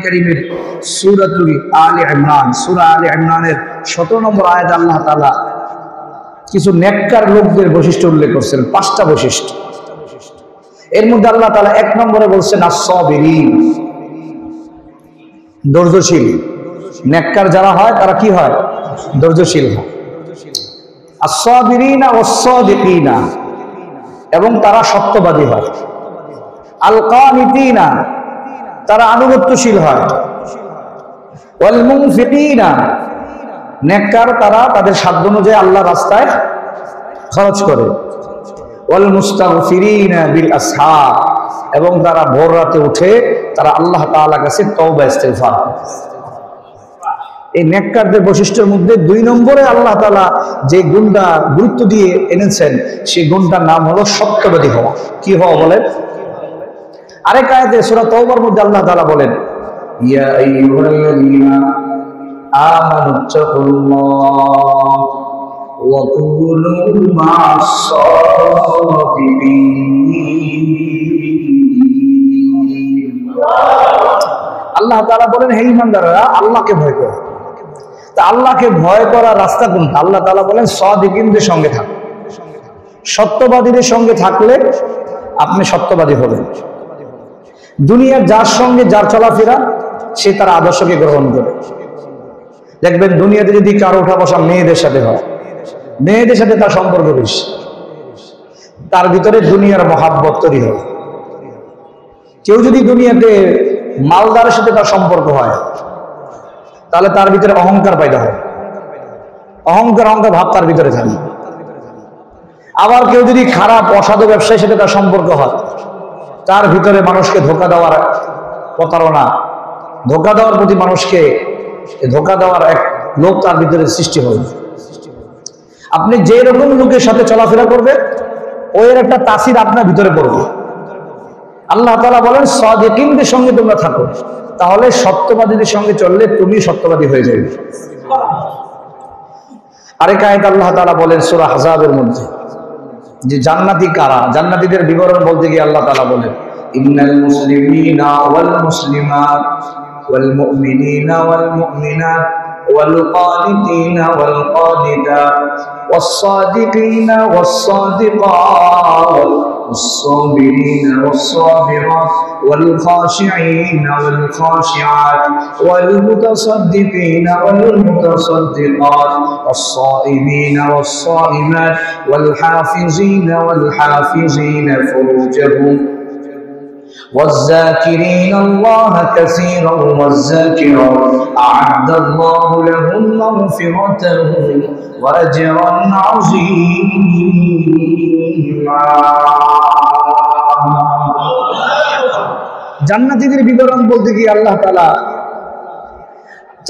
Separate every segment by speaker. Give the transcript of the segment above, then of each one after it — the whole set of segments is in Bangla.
Speaker 1: কারীমের সূরাতুল আলে ইমরান সূরা আলে ইমরানের 17 নম্বর আয়াতে আল্লাহ তাআলা কিছু নেককার লোকদের বৈশিষ্ট্য উল্লেখ করেছেন, 5টা বৈশিষ্ট্য। এর মধ্যে আল্লাহ তাআলা 1 নম্বরে বলছেন আস-সাবিরিন, ধৈর্যশীল। নেককার যারা হয় তারা কি হয়? ধৈর্যশীল হয়। আস-সাবিরিনা ওয়াস-সাদিকিনা, এবং তারা সত্যবাদী হয়। আল-কানিতিনা, তারা আনুগত্যশীল হয়। ওয়াল মুনফিকিনা, নেককার তারা তাদের সাধ্য অনুযায়ী আল্লাহর রাস্তায় খরচ করে। ওয়াল মুস্তাগফিরিনা বিল আসহার, এবং তারা ভোর রাতে উঠে তারা আল্লাহ তাআলার কাছে তওবা ইস্তিগফার করে। এই নেককারদের বৈশিষ্ট্যের মধ্যে 2 নম্বরে আল্লাহ তাআলা যে গুণটা গুরুত্ব দিয়ে এনেছেন, সেই গুণটার নাম হলো সত্যবাদী হওয়া। কি হওয়া বলেন? আরেক আয়াতে সূরা তাওবার মধ্যে আল্লাহ তাআলা বলেন, ইয়া আইয়ুহাল্লাযীনা আমানুত্তাকুল্লাহ ওয়া কুনু মা'আস সাদিকিন। আল্লাহ তাআলা বলেন, হে ঈমানদাররা, আল্লাহকে ভয় করো। তা আল্লাহকে ভয় করার রাস্তা কোনটা? আল্লাহ তাআলা বলেন, সাদিকিনদের সঙ্গে থাকো। সত্যবাদীদের সঙ্গে থাকলে আপনি সত্যবাদী হবেন। দুনিয়ার যার সঙ্গে যার চলাফেরা, সে তার আদর্শকে গ্রহণ করে। দেখবেন দুনিয়াতে যদি কারো ওঠা বসা মেয়েদের সাথে হয়, মেয়েদের সাথে তার সম্পর্ক বেশি, তার ভিতরে দুনিয়ার মহাব্বত তৈরি হয়। কেউ যদি দুনিয়াতে মালদারের সাথে তার সম্পর্ক হয়, তাহলে তার ভিতরে অহংকার পয়দা হয়। অহংকার ভাব তার ভিতরে থাকে। আবার কেউ যদি খারাপ অসাধু ব্যবসায়ীর সাথে তার সম্পর্ক হয়, তার ভিতরে মানুষকে ধোঁকা দেওয়ার প্রতারণা, ধোঁকা দেওয়ার প্রতি মানুষকে ধোঁকা দেওয়ার এক লোক তার ভিতরে সৃষ্টি হয়। আপনি যে রকম লোকের সাথে চলাফেরা করবেন, ওই একটা তাসির আপনার ভিতরে পড়বে। আল্লাহ তাআলা বলেন, সাদিকিনদের সঙ্গে তোমরা থাকো, তাহলে সত্যবাদীদের সঙ্গে চললে তুমি সত্যবাদী হয়ে যাবে। আরেক আয়াতে আল্লাহ তাআলা বলেন সূরা আহজাবের মধ্যে, যে জান্নাতি কারা, জান্নাতীদের বিবরণ বলতে গিয়ে আল্লাহ তাআলা বলেন, ইন্নাল মুসলিমিনা ওয়াল মুসলিমাত ওয়াল মুমিনিনা ওয়াল মুমিনাত ওয়াল কানিতিনা ওয়াল কানিতাত ওয়াস সাদিকিনা ওয়াস সাদিকাত والصابرين والصابرات والخاشعين والخاشعات والمتصدقين والمتصدقات والصائمين والصائمات والحافظين والحافظين فروجهم والذاكرين الله كثيرا والذاكرات أعد الله لهم مغفرة وأجرا عظيما। জান্নাতীদের বিবরণ বলতে গিয়ে আল্লাহ তাআলা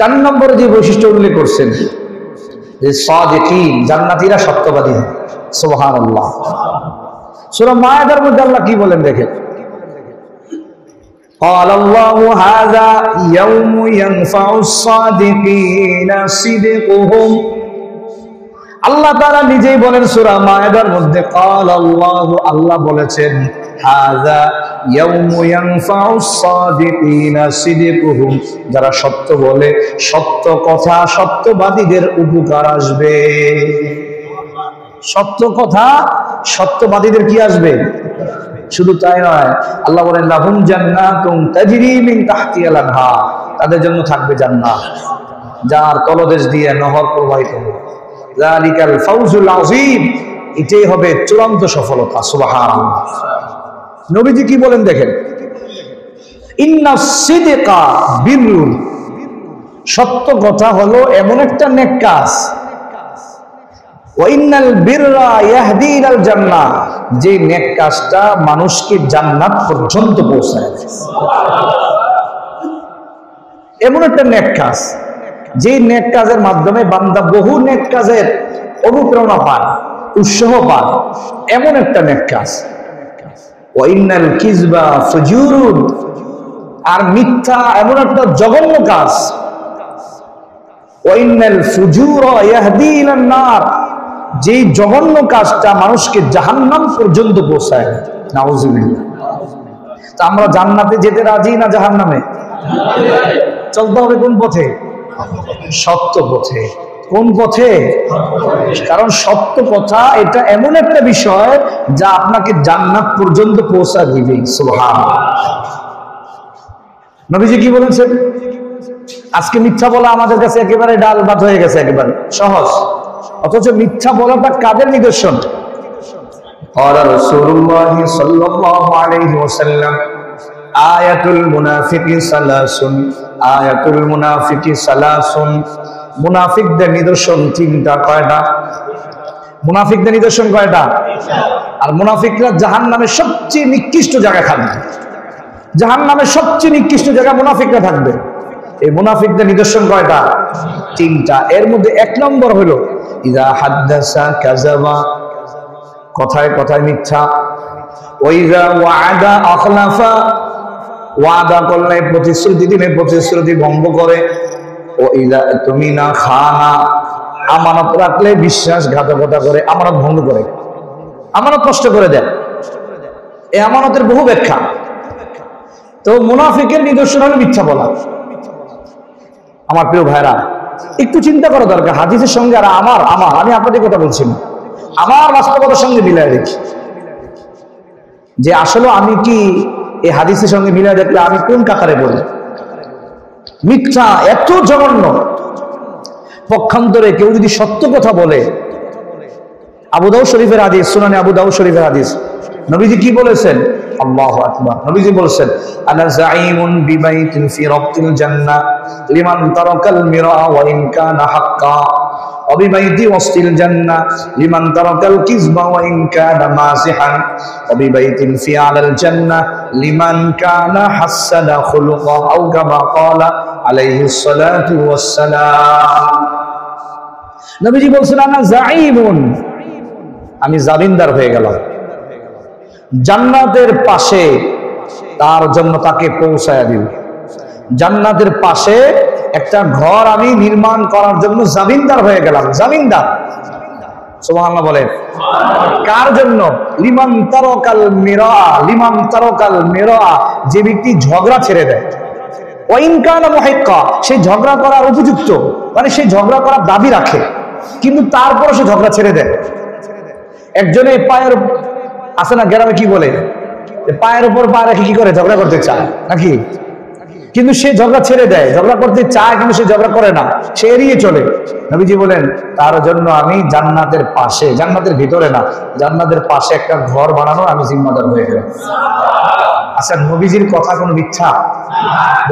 Speaker 1: 4 নম্বরে যে বৈশিষ্ট্য উল্লেখ করছেন, যে সাদিকিন, জান্নাতীরা সত্যবাদী হয়। সুবহানাল্লাহ। সূরা মায়েদার মধ্যে আল্লাহ কি বলেন দেখেন, قال الله هذا يوم ينفع الصادقين صدقهم। আল্লাহ তাআলা নিজেই বলেন সূরা মায়েদার মধ্যে, قال الله, আল্লাহ বলেছেন, হাযা ইয়াউমু ইয়ানফাউস সাদিকিনা সিদকুহুম, যারা সত্য বলে, সত্য কথা, সত্যবাদীদের উপকার আসবে। সত্য কথা, সত্যবাদীদের কি আসবে? শুধু তাই নয়, আল্লাহ বলেন, লাহুম জান্নাতুন তাজরি মিন তাহতিহাল আনহার, তাদের জন্য থাকবে জান্নাত যার তলদেশ দিয়ে নহর প্রবাহিত হবে। যালিকাল ফাউজুল আযীম, এটাই হবে চূড়ান্ত সফলতা। সুবহানাল্লাহ। নবীজি কি বলেন দেখেন, ইন্নাস সিদকা বিররুন, সত্য কথা হলো এমন একটা নেক কাজ। ওয়া ইন্নাল বিররা ইয়াহদি ইলাল জান্নাহ, যে নেক কাজটা মানুষকে জান্নাত পর্যন্ত পৌঁছায়। এমন একটা নেক কাজ, যে নেক কাজের মাধ্যমে বান্দা বহু নেক কাজের অনুপ্রেরণা পায়, উৎসাহ পায়, এমন একটা নেক কাজ। ওয়া ইন্নাল কিযবা ফুজুরুন, আর মিথ্যা এমন একটা জঘন্য কাজ। ওয়া ইন্নাল ফুজুরা ইয়াহদি ইলান নার, যে জঘন্য কাজটা মানুষকে জাহান্নাম পর্যন্ত পৌঁছায়। নাউযুবিল্লাহ। তা আমরা জান্নাতে যেতে রাজি না জাহান্নামে? চলতে হবে কোন পথে? সত্য পথে। কোন পথে? কারণ সত্য কথা এটা এমন একটা বিষয় যা আপনাকে জান্নাত পর্যন্ত পৌঁছা দিবে। সুবহানাল্লাহ। নবীজি কি বলেছেন? আজকে মিথ্যা বলা আমাদের কাছে একেবারে ডাল ভাত হয়ে গেছে, একেবারে সহজ। অথচ মিথ্যা বলাটা কাদের নিদর্শন? রাসূলুল্লাহ সাল্লাল্লাহু আলাইহি ওয়াসাল্লাম আয়াতুল মুনাফিকি সালাসুন, আয়াতুল মুনাফিকি সালাসুন। মুনাফিকদের নিদর্শন তিনটা। কয়টা? মুনাফিকদের নিদর্শন কয়টা? আর মুনাফিকরা জাহান্নামের সবচেয়ে নিকৃষ্ট জায়গায় থাকবে। জাহান্নামের সবচেয়ে নিকৃষ্ট জায়গায় মুনাফিকরা থাকবে। এই মুনাফিকদের নিদর্শন কয়টা? তিনটা। এর মধ্যে এক নম্বর হলো ইযা হাদ্দাসা কাযাবা, কথায় কথায় মিথ্যা। ওয়াইযা ওয়া'আদা আখলাফা, ওয়াদা করলে প্রতিশ্রুতি দিলে প্রতিশ্রুতি ভঙ্গ করে। ওয়াইযা তুমিনা খানা, আমানত রাখলে বিশ্বাসঘাতকতা করে, আমানত ভঙ্গ করে, আমানত নষ্ট করে দেয়। এই আমানতের বহু ব্যাখ্যা। তো মুনাফিকের নিদর্শন হলো মিথ্যা বলা। আমার প্রিয় ভাইরা, একটু চিন্তা করা দরকার হাদিসের সঙ্গে। আর আমি আপনাদের কথা বলছি না, আমার বাস্তবতার সঙ্গে মিলাই দেখি যে আসলে আমি কি এই হাদিসের সঙ্গে মিলাই দেখলে আমি কোন কাতারে পড়ি। মিথ্যা এত জঘন্য। পক্ষান্তরে কেউ যদি সত্য কথা বলে, আবু দাউদ শরীফের হাদিস, সুনানে আবু দাউদ শরীফের হাদিস, নবীজি কি বলেছেন? আল্লাহু আকবার। নবীজি বলেছেন আনা যাঈমুন বিবাইতিন ফি রাবতিল জান্নাহ লিমান তারাকাল মিরা ওয়া ইন কানা হাক্কা ওয়া বিবাইতি ওয়াসতিল জান্নাহ লিমান তারাকাল কিযবা ওয়া ইন কানা মাসিহান ওয়া বিবাইতিন ফি আলাল জান্নাহ লিমান কানা হাসানা খুলুকা আও কামা ক্বালা আলাইহিস সালাতু ওয়াস সালাম। নবীজি বলেছেন আনা যাঈমুন, আমি জামিনদার হয়ে গেলাম জান্নাতের পাশে, তার জন্য তাকে পৌঁছায়া দিব। জান্নাতের পাশে একটা ঘর আমি নির্মাণ করার জন্য জামিনদার হয়ে গেলাম। জামিনদার, সুবহানাল্লাহ বলেন। কার জন্য? লিমান তারাকাল মিরা, লিমান তারাকাল মিরা, যে ব্যক্তি ঝগড়া ছেড়ে দেয়। ওয়া ইন কানা মুহিক্কা, সে ঝগড়া করার উপযুক্ত, মানে সে ঝগড়া করার দাবি রাখে কিন্তু তারপরও সে ঝগড়া ছেড়ে দেয়। একজনে পায়ের আছে না, গ্রামে কি বলে, পায়ের উপর পা রেখে কি করে ঝগড়া করতে চায় নাকি, কিন্তু সে ঝগড়া ছেড়ে দেয়। ঝগড়া করতে চায় কিন্তু সে ঝগড়া করে না, সে এড়িয়ে চলে। নবীজি বলেন তার জন্য আমি জান্নাতের পাশে, জান্নাতের ভিতরে না, জান্নাতের পাশে একটা ঘর বানানোর আমি জিম্মাদার হয়ে গেলাম। আচ্ছা, নবীজির কথা কোনো মিথ্যা?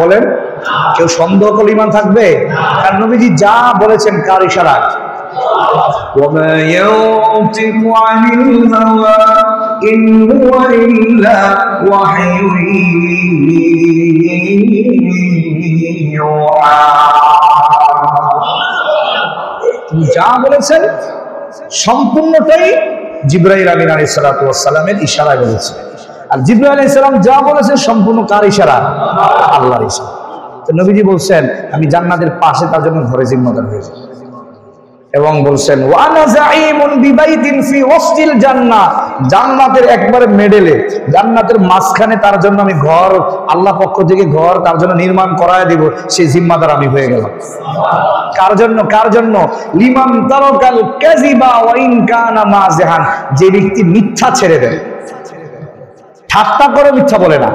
Speaker 1: বলেন, কেউ সন্দেহ করলে ঈমান থাকবে? কারণ নবীজি যা বলেছেন কার ইশারায়? وما ينطق عن الهوى إن هو إلا وحي يوحى। যা বলেছেন সম্পূর্ণটাই জিবরাইল আমিন আলাইহিস সালাতু ওয়াস সালামের ইশারায় বলেছেন। আর জিবরাইল আলাইহিস সালাম যা বলেছেন সম্পূর্ণ কার ইশারা? আল্লাহর ইশারা। তো নবীজি বলছেন আমি জান্নাতের পাশে তার জন্য ঘরে জিম্মাদার হয়েছি। এবং বলছেন ওয়ানা যাঈমুন বিবাইতিন ফি ওয়াসতিল জান্নাহ, জান্নাতের একবারে মিডলে, জান্নাতের মাঝখানে তার জন্য আমি ঘর, আল্লাহ পক্ষ থেকে ঘর তার জন্য নির্মাণ করায় দিব, সেই জিম্মাদার আমি হয়ে গেলাম। কার জন্য? কার জন্য? লিমান তারাকাল কাযিবা ওয়া ইন কানা মাযিহান, যে ব্যক্তি মিথ্যা ছেড়ে দেয়, ঠাট্টা করে মিথ্যা বলে না,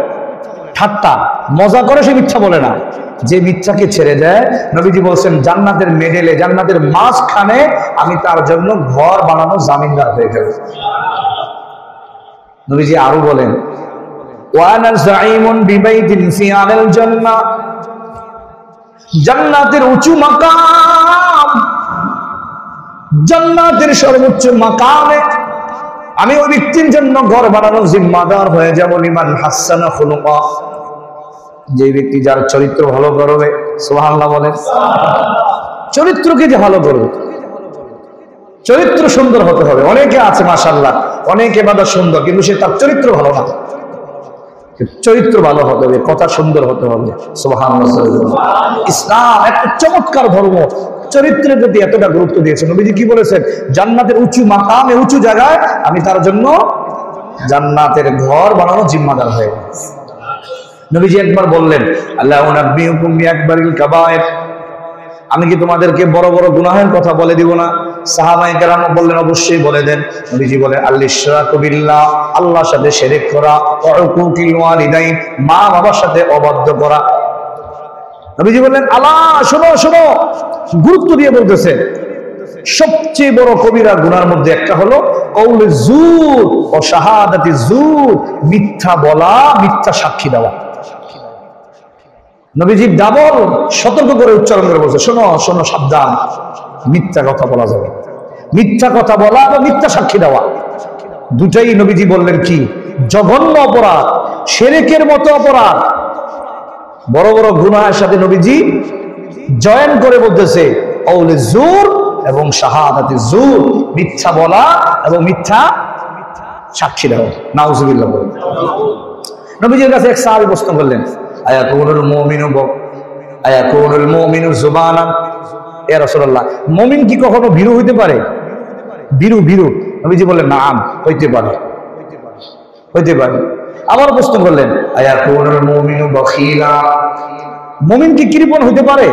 Speaker 1: ঠাট্টা মজা করে সে মিথ্যা বলে না, যে মিথ্যাকে ছেড়ে দেয়, নবীজি বলছেন জান্নাতের মিডলে, জান্নাতের মাঝখানে আমি তার জন্য ঘর বানানো জামিনদার হয়ে গেল। নবীজি আরো বলেন ওয়ানা যাঈমুন বিবাইতিন ফি আলাল জান্নাহ, জান্নাতের উঁচু মাকাম, জান্নাতের সর্বোচ্চ মাকামে আমি ওই ব্যক্তির জন্য ঘর বানানো জিম্মাদার হয়ে যাব। লিমান হাসানা খুলুকা, যে ব্যক্তি যার চরিত্র ভালো করবে, সুবহানাল্লাহ বলেন। চরিত্রকে যে ভালো করবে, চরিত্র সুন্দর হতে হবে। অনেকে আছে মাশাআল্লাহ, অনেক ইবাদত সুন্দর, কিন্তু সে তার চরিত্র ভালো না। চরিত্র ভালো হতে হবে, কথা সুন্দর হতে হবে, সুবহানাল্লাহ। ইসলাম একটা চমৎকার ধর্ম, চরিত্রের প্রতি এতটা গুরুত্ব দিয়েছে। নবীজি কি বলেছেন? জান্নাতের উঁচু মাকামে, উঁচু জায়গায় আমি তার জন্য জান্নাতের ঘর বানানো জিম্মাদার হয়ে গেছে। নবীজি একবার বললেন, আল্লাহ উনাব্বিউকুম বিআকবারিল কাবায়ের, আমি কি তোমাদেরকে বড় বড় গুনাহের কথা বলে দিব না? সাহাবায়ে কেরাম বললেন, অবশ্যই বলে দেন। নবীজি বলেন, আল-ইশরাকু বিল্লাহ, আল্লাহর সাথে শিরক করা, ওয়া উকুকিল ওয়ালিদাইন, মা বাবার সাথে অবাধ্য করা। নবীজি বললেন, আলা শোনো শোনো, গুরুত্ব দিয়ে বলতেছে, সবচেয়ে বড় কবিরা গুনার মধ্যে একটা হলো কওলে যুর ও শাহাদাতি যুর, মিথ্যা বলা, মিথ্যা সাক্ষী দেওয়া। নবীজি ডাবল সতর্ক করে উচ্চারণ করে বলছে, শোনো শোনো, সাবধান, মিথ্যা কথা বলা যাবে, মিথ্যা কথা বলা বা মিথ্যা সাক্ষী দেওয়া দুটাই নবীজি বললেন কি জঘন্য অপরাধ, শিরকের মতো অপরাধ। বড় বড় গুনাহের সাথে নবীজি জয়েন করে বলতেছে কওলে যুর এবং শাহাদাতি যুর, মিথ্যা বলা এবং মিথ্যা সাক্ষী দেওয়া। নাউজুবিল্লাহ বলেন। নবীজির কাছে এক সাহাবী প্রশ্ন করলেন, আয়াকুনুল মুমিনু যুবানান, ইয়া রাসূলুল্লাহ, মুমিন কি কখনো ভীরু হইতে পারে? ভীরু ভীরু? নবীজি বললেন, নাম, হইতে পারে, হইতে পারে। আবার প্রশ্ন করলেন, আয়াকুনুল মুমিনু বখিলা, মুমিন কি কৃপণ হইতে পারে?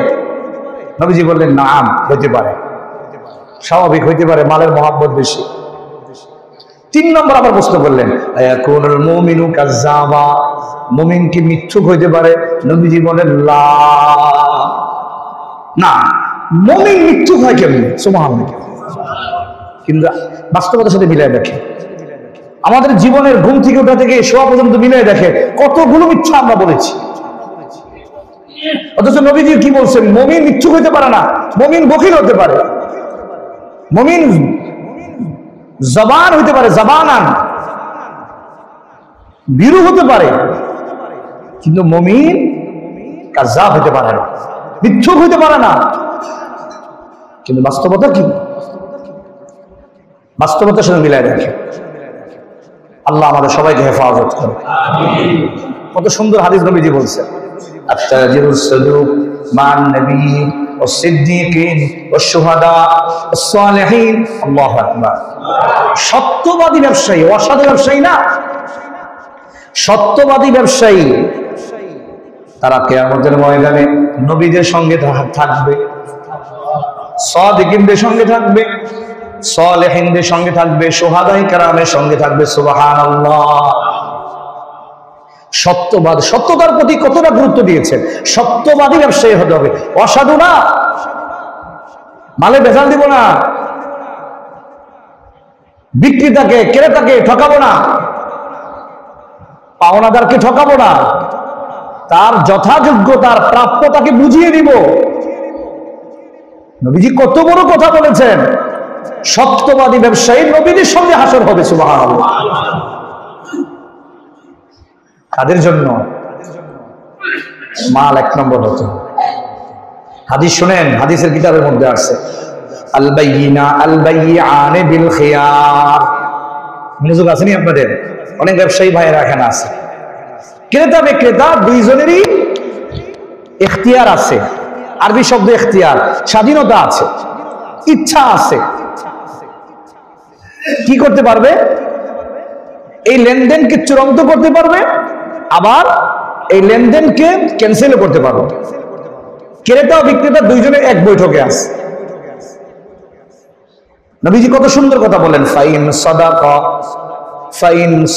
Speaker 1: নবীজি বললেন, নাম, হইতে পারে, স্বাভাবিক হইতে পারে, মালের মহব্বত বেশি। 3 নম্বর আবার প্রশ্ন করলেন, আয়াকুনুল মুমিনু কাজ্জাবা, মুমিন কি মিথ্যুক হইতে পারে? নবীজি বলেন, লা, না, মুমিন মিথ্যুক হয় কেমনে? সুবহানাল্লাহ। কিন্তু বাস্তবতার সাথে মিলাই দেখে, আমাদের জীবনের ঘুম থেকে ওঠা থেকে শোয়া পর্যন্ত মিলাই দেখে কতগুলো মিথ্যা আমরা বলেছি। অথচ নবীজি কি বলছেন? মুমিন মিথ্যুক হইতে পারে না, মুমিন বখিল হতে পারে, মুমিন জবান হইতে পারে, জবানান, ভীরু হতে পারে, কিন্তু মুমিন কাজ্জাব হতে পারে না, মিথ্যুক হইতে পারে না। কিন্তু বাস্তবতা কি? বাস্তবতার সাথে মিলাই দেখে। আল্লাহ আমাদের সবাইকে হেফাজত করে। কত সুন্দর হাদিস নবীজি বলছেন, আত-তাজিরুস সাদুক মান নবিয়্যিন ওয়াস সিদ্দীকিন ওয়াস শুহাদা ওয়াস সালিহিন। আল্লাহু আকবার। সত্যবাদী ব্যবসায়ী, অসাধু ব্যবসায়ী না, সত্যবাদী ব্যবসায়ী, তারা কিয়ামতের ময়দানে নবীদের সঙ্গে থাকবে, সাদিকিনদের সঙ্গে থাকবে, সালেহিনদের সঙ্গে থাকবে, শুহাদায়ে কেরামের সঙ্গে থাকবে। সুবহানাল্লাহ। সত্যবাদ, সত্যতার প্রতি কতটা গুরুত্ব দিয়েছেন। সত্যবাদী ব্যবসায়ী হতে হবে, অসাধু না। মালে ভেজাল দিব না, বিক্রেতাকে ক্রেতাকে ঠকাবো না, পাওনাদারকে ঠকাবো না, তার যথাযোগ্য তার প্রাপ্য তাকে বুঝিয়ে দিব। নবীজি কত বড় কথা বলেছেন, সত্যবাদী ব্যবসায়ী নবীদের সঙ্গে হাসর হবে। সুবহানাল্লাহ। কাদের জন্য? মাল 1 নম্বর হতো। হাদিস শুনেন, হাদিসের কিতাবের মধ্যে আছে, আল বাইয়িনা আল বাইয়ানে বিল খিয়ার। মনোযোগ আসেনি আপনাদের? অনেক ব্যবসায়ী ভাইয়েরা এখানে আছে, ক্রেতা বিক্রেতা দুইজনেরই ইখতিয়ার আছে। আরবি শব্দ ইখতিয়ার, স্বাধীনতা আছে, ইচ্ছা আছে। কি করতে পারবে? এই লেনদেনকে চূড়ান্ত করতে পারবে, আবার এই লেনদেনকে ক্যান্সেলও করতে পারবে। ক্রেতা ও বিক্রেতা দুইজনে এক বৈঠকে আছে। নবীজি কত সুন্দর কথা বলেন, ফাইন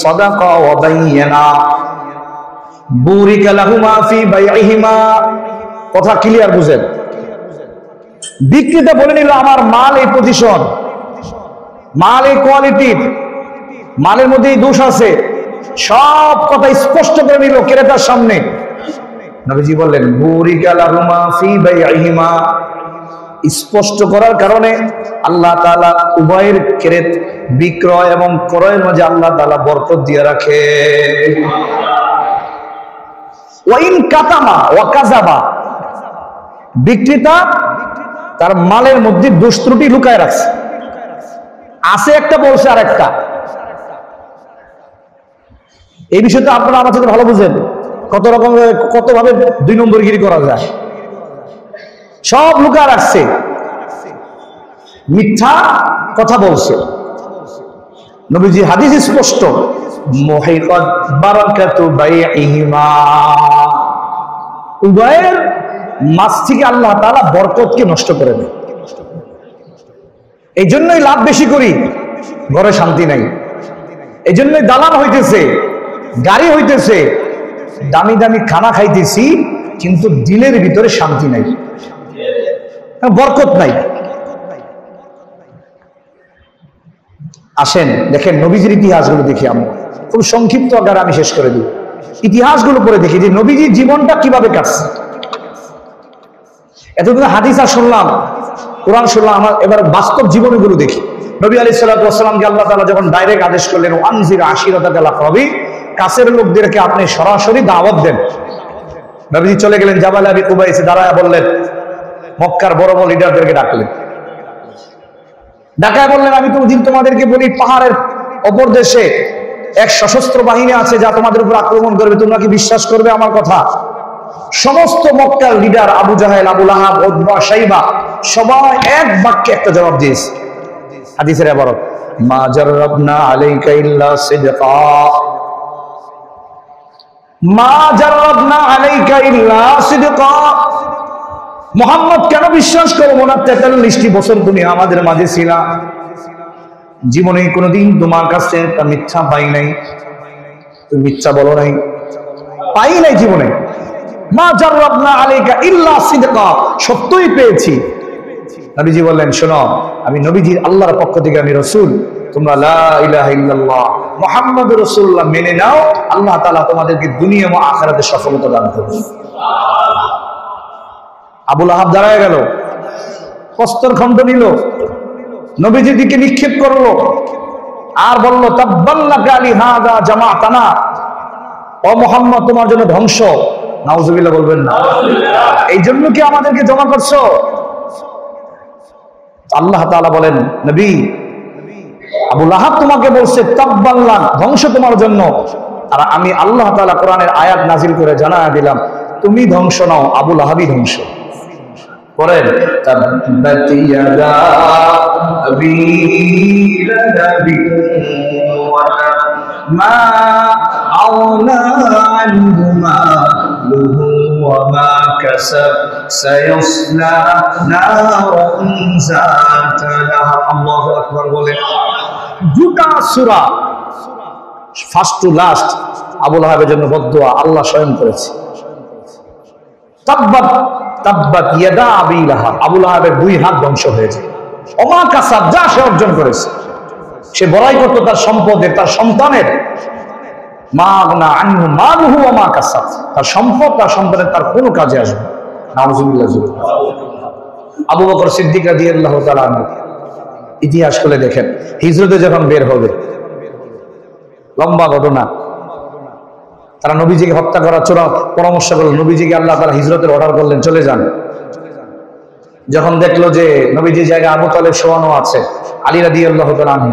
Speaker 1: সাদাকা ওয়া বায়্যানা বুরিকা লাহুমা ফি বাইইহিমা। কথা ক্লিয়ার বুঝেন। বিক্রেতা বলে নিল, আমার মাল এই পজিশন, মাল এই কোয়ালিটির, মালের মধ্যে এই দোষ আছে, সব কথা স্পষ্ট করে নিল ক্রেতার সামনে। নবীজি বললেন, বুরিকা লাহুমা ফি বাইইহিমা। স্পষ্ট করার কারণে আল্লাহ তাআলা উভয়ের বিক্রয় এবং ক্রয়ের মাঝে আল্লাহ তাআলা বরকত দিয়ে রাখে। ওয়াইন কাতামা ওয়া কাযাবা, বিক্রেতা তার মালের মধ্যে দোষ ত্রুটি লুকায় রাখছে, আছে একটা বলছে আর একটা। এই বিষয়টা আপনারা আমার সাথে ভালো বুঝেন, কত রকম কত ভাবে 2 নম্বরগিরি করা যায়। সব লুকায় রাখছে, মিথ্যা কথা বলছে। নবীজি হাদিস স্পষ্ট, মুহিকাত বারাকাতু বাইইহিমা, উভয়ের মাঝ থেকে আল্লাহ তাআলা বরকতকে নষ্ট করে দেয়। এই জন্যই লাভ বেশি করি, ঘরে শান্তি নাই। এই জন্যই দালান হইতেছে, গাড়ি হইতেছে, দামি দামি খানা খাইতেছি, কিন্তু দিলের ভিতরে শান্তি নাই, বরকত নাই। আসেন দেখেন নবীজির ইতিহাসগুলো দেখি, আমরা খুব সংক্ষিপ্ত আকারে আমি শেষ করে দিই। ইতিহাসগুলো পড়ে দেখি যে নবীজির জীবনটা কিভাবে কাটছে। এতদিন হাদিস আর শুনলাম, কোরআন শুনলাম, আমার এবার বাস্তব জীবনগুলো দেখি। নবী আলাইহিস সালাতু ওয়াস সালামকে আল্লাহ তাআলা যখন ডাইরেক্ট আদেশ করলেন, আনজির আশিরাতাকাল আকরাবিন, কাছের লোকদেরকে আপনি সরাসরি দাওয়াত দেন। নবীজি চলে গেলেন জাবাল আবি কুবাইসে, দাঁড়ায় বললেন, মক্কার বড় বড় লিডারদেরকে ডাকলেন, ডাকায় বললেন, আমি কোনদিন তোমাদেরকে বলি পাহাড়ের অপর দেশে এক সশস্ত্র বাহিনী আছে যা তোমাদের উপর আক্রমণ করবে, তোমরা কি বিশ্বাস করবে আমার কথা? সমস্ত মক্কার লিডার আবু জাহেল, আবু লাহাব, উতবা, শাইবা সবাই এক বাক্যে একটা জবাব দিয়েছে। হাদিসের ইবারত, মা জাররাবনা আলাইকা ইল্লা সিদকা, মা জাররাবনা আলাইকা ইল্লা সিদকা। মুহাম্মদ কেন বিশ্বাস করবো না? 43টি বছর তুমি আমাদের মাঝে ছিলা, জীবনে কোনোদিন তোমার কাছে তা মিথ্যা পাই নাই, তুমি মিথ্যা বলো নাই, পাই নাই জীবনে। মা জাররাবনা আলাইকা ইল্লা সিদকা, সত্যই পেয়েছি। নবীজি বললেন, শোনো, আমি নবীজি আল্লাহর পক্ষ থেকে আমি রাসূল, তোমরা লা ইলাহা ইল্লাল্লাহ মুহাম্মাদুর রাসূলুল্লাহ মেনে নাও, আল্লাহ তাআলা তোমাদেরকে দুনিয়া ও আখিরাতে সফলতা দান করবে। আবু লাহাব দাঁড়ায় গেল, প্রস্তর খণ্ড নিল, নবীজির দিকে নিক্ষেপ করলো আর বলল, তাব্বাল্লাকা লিহাযা জামাতানা, ও মুহাম্মদ তোমার জন্য ধ্বংস। নাউজুবিল্লাহ বলবেন না? এই জন্য কি আমাদেরকে জমা করছো? আল্লাহ তাআলা বলেন, নবী, আবু লাহাব তোমাকে বলছে তাব্বাল্লাক, ধ্বংস তোমার জন্য, আর আমি আল্লাহ তাআলা কোরআনের আয়াত নাজিল করে জানায়া দিলাম, তুমি ধ্বংস নাও, আবু লাহাবই ধ্বংস। পড়েন, তাব্বাত ইয়াদা আবি লাহাবিন ওয়া মা আওলা আনহু মালুহু ওয়া মা কাসাব সায়াসলা নারান যাতা লাহাব। আল্লাহু আকবার বলে। দুটা সূরা ফার্স্ট টু লাস্ট আবু লাহাবের জন্য বদদুয়া আল্লাহ স্বয়ং করেছে। তাব্বাত তাব্বাত ইয়াদা আবি লাহাব, আবু লাহাবের দুই হাত ধ্বংস হয়েছে। ওমা কাসাব, যা সে অর্জন করেছে, সে বড়াই করতো তার সম্পদের, তার সন্তানের, মা আগনা আনহু মালুহু ওয়া মা কাসাব, তার সম্পদ, তার সন্তানের তার কোনো কাজে আসবে না। নাউজুবিল্লাহ। আবু বকর সিদ্দিক রাদিয়াল্লাহু তাআলা আনহু, ইতিহাস খুলে দেখেন, হিজরতে যখন বের হবে, লম্বা ঘটনা, তারা নবীজিকে হত্যা করার পরামর্শ করলো, নবীজিকে আল্লাহ তাআলা হিজরতের অর্ডার করলেন, চলে যান। যখন দেখলো যে নবীজির জায়গায় আবু তালেব শোয়ানো আছে, আলী রাদিয়াল্লাহু তাআলা আনহু,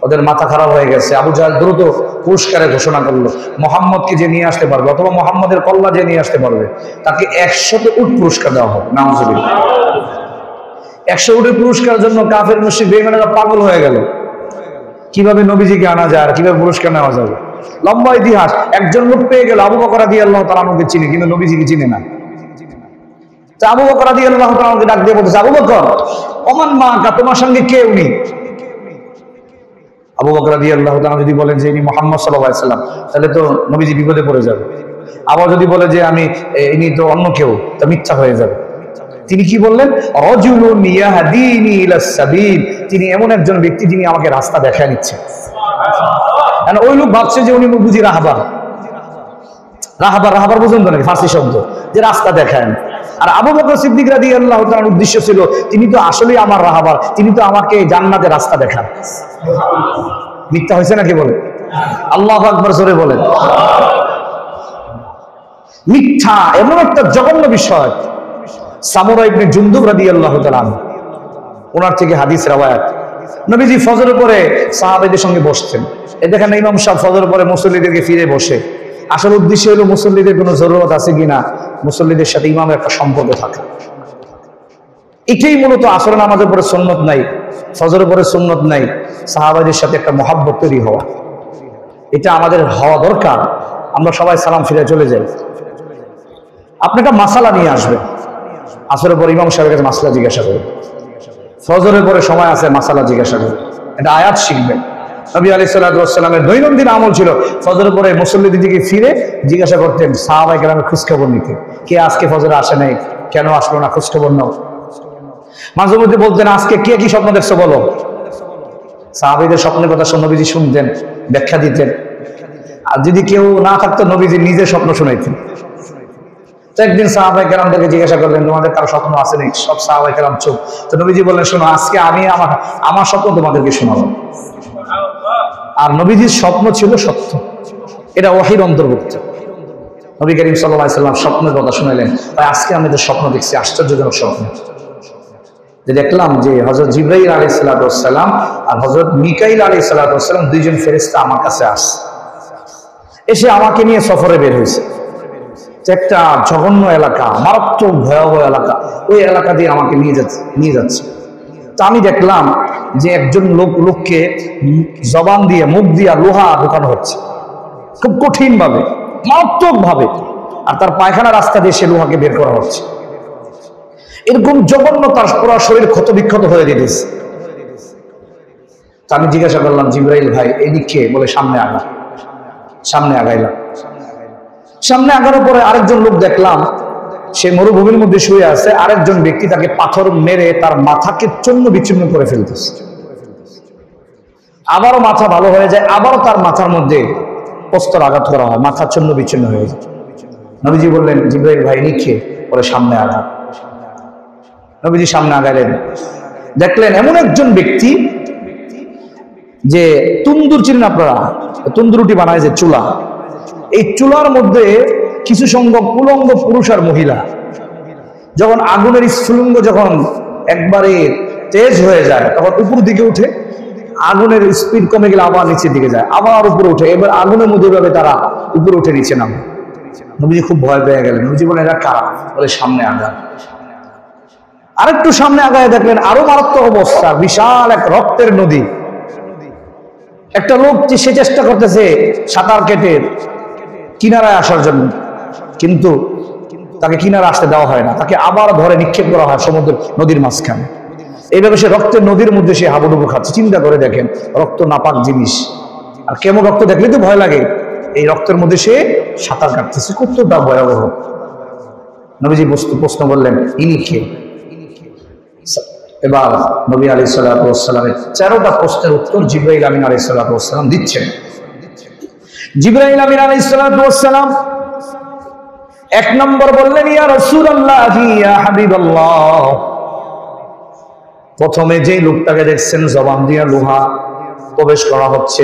Speaker 1: ওদের মাথা খারাপ হয়ে গেছে। আবু জাহেল দ্রুত পুরস্কারের ঘোষণা করলো, মুহাম্মদকে যে নিয়ে আসতে পারবে অথবা মুহাম্মদের কল্লা যে নিয়ে আসতে পারবে তাকে 100 উট পুরস্কার দেওয়া হবে। নাউজুবিল্লাহ। 100 উটের পুরস্কারের জন্য কাফের মুশরিক বেঈমানেরা পাগল হয়ে গেল, কিভাবে নবীজিকে আনা যায় আর কিভাবে পুরস্কার নেওয়া যাবে। লম্বা ইতিহাস। একজন লোক পেয়ে গেল, আবু বকর রাদিয়াল্লাহু তাআলা আনহুকে চিনে, কিন্তু নবীজিকে চিনে না। তা আবু বকর রাদিয়াল্লাহু তাআলা আনহুকে ডাক দিয়ে বলতেছে, আবু বকর, ওমান মাকা, তোমার সঙ্গে কে উনি? আবু বকর রাদিয়াল্লাহু তাআলা যদি বলেন যে ইনি মুহাম্মদ সাল্লাল্লাহু আলাইহি ওয়াসাল্লাম, তাহলে তো নবীজি বিপদে পড়ে যাবে। আবার যদি বলে যে ইনি তো অন্য কেউ, তা মিথ্যা হয়ে যাবে। তিনি কি বললেন? রাজুলুন ইয়াহদিনি ইলাস সাবিল, তিনি এমন একজন ব্যক্তি যিনি আমাকে রাস্তা দেখায় নিচ্ছেন। কারণ ওই লোক ভাবছে যে উনি বুঝি রাহবার। রাহবার বুঝুন তো নাকি ফার্সি শব্দ, যে রাস্তা দেখায়। আর আবু বকর সিদ্দিক রাদিয়াল্লাহু তাআলার উদ্দেশ্য ছিল, তিনি তো আসলেই আমার রাহবার, তিনি তো আমাকে জান্নাতের রাস্তা দেখান। মিথ্যা হয়েছে নাকি বলে? আল্লাহু আকবার জোরে বলেন। মিথ্যা এমন একটা জঘন্য বিষয়। সামুরা ইবনে জুনদুব রাদিয়াল্লাহু তাআলা আনহু, ওনার থেকে হাদিস রাওয়ায়াত, নবীজি ফজরের পরে সাহাবাদের সঙ্গে বসতেন। এই দেখেন ইমাম সাহেব ফজরের পরে মুসল্লিদেরকে ফিরে বসে। আসল উদ্দেশ্য হলো মুসল্লিদের কোনো জরুরত আছে কিনা, মুসল্লিদের সাথে ইমামের একটা সম্পর্ক থাকে। এটাই মূলত আসরের নামাজের পরে সুন্নত নাই, ফজরের পরে সুন্নত নাই, সাহাবাদের সাথে একটা মহাব্বত তৈরি হওয়া। এটা আমাদের হওয়া দরকার। আমরা সবাই সালাম ফিরে চলে যাই। আপনি একটা মাসালা নিয়ে আসবেন, আসরের পর ইমাম সাহেবের কাছে মাসালা জিজ্ঞাসা করবেন, ফজরের পরে সময় আছে মাসালা জিজ্ঞাসা করবেন, এটা আয়াত শিখবেন। নবী আলাইহিস সালাতু ওয়াস সালামের দৈনন্দিন আমল ছিল ফজরের পরে মুসল্লিদের দিকে ফিরে জিজ্ঞাসা করতেন, সাহাবায়ে কেরামের খোঁজখবর নিতে, কে আজকে ফজরে আসে নাই, কেন আসলো না, খোঁজখবর নাও। মাঝে মধ্যে বলতেন, আজকে কে কি স্বপ্ন দেখছো বলো। সাহাবীদের স্বপ্নের কথা নবীজি শুনতেন, ব্যাখ্যা দিতেন। আর যদি কেউ না থাকতো নবীজি নিজে স্বপ্ন শুনাইতেন। তো একদিন সাহাবায়ে কেরামদেরকে জিজ্ঞাসা করলেন, তোমাদের কারো স্বপ্ন আছে নাকি? সব সাহাবায়ে কেরাম চুপ। তো নবীজি বললেন, শোনো, আজকে আমি আমার স্বপ্ন তোমাদেরকে শোনাবো। আর নবীজির স্বপ্ন ছিল সত্য, এটা ওহীর অন্তর্ভুক্ত। নবী করিম সাল্লাল্লাহু আলাইহি সাল্লাম স্বপ্নের কথা শুনাইলেন। তাই আজকে আমি যে স্বপ্ন দেখছি আশ্চর্যজনক স্বপ্ন, যে দেখলাম যে হযরত জিবরাইল আলাইহিস সালাতু ওয়াস সালাম আর হযরত মিকাইল আলাইহিস সালাতু ওয়াস সালাম দুইজন ফেরেশতা আমার কাছে আসছে, এসে আমাকে নিয়ে সফরে বের হয়েছে। একটা জঘন্য এলাকা, মারাত্মক ভয়াবহ এলাকা, ওই এলাকা দিয়ে আমাকে নিয়ে যাচ্ছে। তা আমি দেখলাম যে একজন লোককে জবান দিয়ে, মুখ দিয়ে লোহা ঢোকানো হচ্ছে খুব কঠিন ভাবে, মারাত্মক ভাবে, আর তার পায়খানা রাস্তা দিয়ে সে লোহাকে বের করা হচ্ছে। এরকম জঘন্য, তার পুরো শরীর ক্ষত বিক্ষত হয়ে দিতেছে। তা আমি জিজ্ঞাসা করলাম, জিবরাইল ভাই এদিকে, বলে সামনে আগা। সামনে আগাইলাম। সামনে আগানোর পরে আরেকজন লোক দেখলাম, সে মরুভূমির মধ্যে শুয়ে আছে, আরেকজন ব্যক্তি তাকে পাথর মেরে তার মাথাকে চূর্ণ বিচ্ছিন্ন করে ফেলতেছে। আবারও মাথা ভালো হয়ে যায়, আবারও তার মাথার মধ্যে অস্ত্র আঘাত করা হয়, মাথা চূর্ণ বিচ্ছিন্ন হয়ে যায়। নবীজি বললেন, জিবরাইল ভাই লিখে, পরে সামনে আগা। নবীজি সামনে আগাইলেন, দেখলেন এমন একজন ব্যক্তি, যে তন্দুর চিনেন আপনারা, তন্দুর রুটি বানায় যে চুলা, এই চুলার মধ্যে কিছু সংখ্যক উলঙ্গ পুরুষ আর মহিলা, যখন আগুনের স্ফুলিঙ্গ যখন একবারে তেজ হয়ে যায়, তখন উপর দিকে উঠে, আগুনের স্পিড কমে গেলে আবার নিচের দিকে যায়, আবার উপরে উঠে, এবার আগুনের মধ্যে ভাবে তারা উপরে উঠে নিচে নামে। নবীজি খুব ভয় পেয়ে গেলেন। নবীজি বলেন, এরা কারা? বলে সামনে আগা। আরেকটু সামনে আগায় দেখলেন আরো মারাত্মক অবস্থা, বিশাল এক রক্তের নদী। একটা লোক সে চেষ্টা করতেছে সাঁতার কেটে কিনারায় আসার জন্য, কিন্তু তাকে কিনারা আসতে দেওয়া হয় না, তাকে আবার ধরে নিক্ষেপ করা হয় সমুদ্র নদীর মাঝখানে। এইভাবে সে রক্তের নদীর মধ্যে সে হাবুডুবু খাচ্ছে। চিন্তা করে দেখেন, রক্ত নাপাক জিনিস, আর কেমন রক্ত দেখলে তো ভয় লাগে। এই রক্তের মধ্যে সে সাঁতার কাটতেছে, কতটা ভয়াবহ। নবীজি প্রশ্ন করলেন, ইনি কে? এবার নবী আলাইহিস সালাতু ওয়াস সালামের 13টা প্রশ্নের উত্তর জিবরাইল আমিন আলাইহিস সালাতু ওয়াস সালাম দিচ্ছেন। জিবরাইল আমিন আলাইহিস সালাতু ওয়াস সালাম এক নম্বর বললেন, ইয়া রাসূলুল্লাহ, ইয়া হাবিবাল্লাহ। প্রথমে যে লোকটাকে দেখছেন জবান দিয়ে লোহা প্রবেশ করা হচ্ছে,